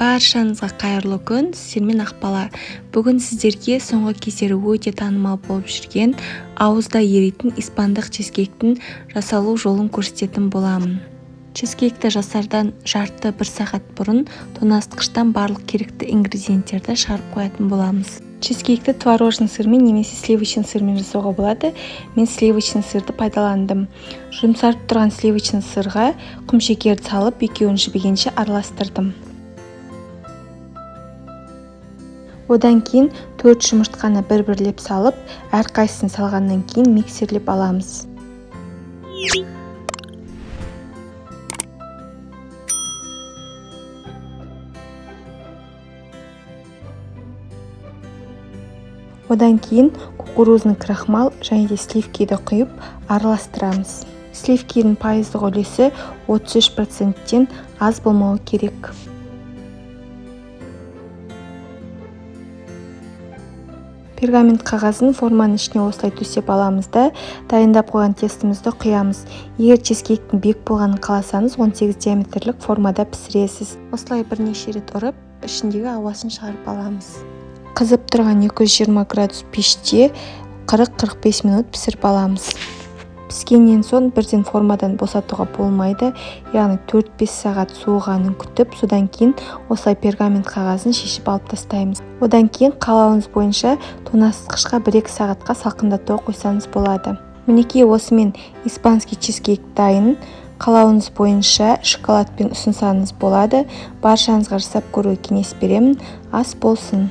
Баршаңызға қайырлы күн, сіздермен Ақбала. Бүгін сіздерге соңғы кездері өте танымал болып жүрген ауызда еритін испандық чизкейктің жасалу жолын көрсететін боламын. Чизкейкті жасардан жарты бір сағат бұрын тоңазытқыштан барлық керекті ингредиенттерді шығарып қоятын боламыз. Чизкейкті творожный сырмен немесе сливочный сырмен жасауға болады. Мен сливочный сырды пайдаландым. Жұмсарып тұрған сливочный сырға құмшекерді салып, екеуін жібігенше араластырдым. Одан кейін 4 жұмыртқаны бір-бірлеп салып, әрқайсысын салғаннан кейін миксерлеп аламыз. Одан кейін кукурузный крахмал және де сливкиді құйып араластырамыз. Сливкидің пайыздық үлесі 33%-тен аз болмауы керек. Пергамент қағазын форманың ішіне осылай төсеп аламыз да, дайындап қойған тестімізді құямыз. Егер чизкейктің бек болғанын қаласаңыз, 18 диаметрлік формада пісіресіз. Осылай бірнеше рет ұрып, ішіндегі ауасын шығарып аламыз. Қызып тұрған 220 градус пеште 40-45 минут пісіріп аламыз. Піскеннен соң бірден формадан босатуға болмайды, яғни 4-5 сағат суығанын күтіп, содан кейін осылай пергамент қағазын шешіп алып тастаймыз. Одан кейін қалауыңыз бойынша тоңазытқышқа 1-2 сағатқа салқындатуға қойсаңыз болады. Мінекей осымен испанский чизкейк дайын. Қалауыңыз бойынша шоколадпен ұсынсаңыз болады. Баршаңызға жасап көруге кеңес беремін. Ас болсын.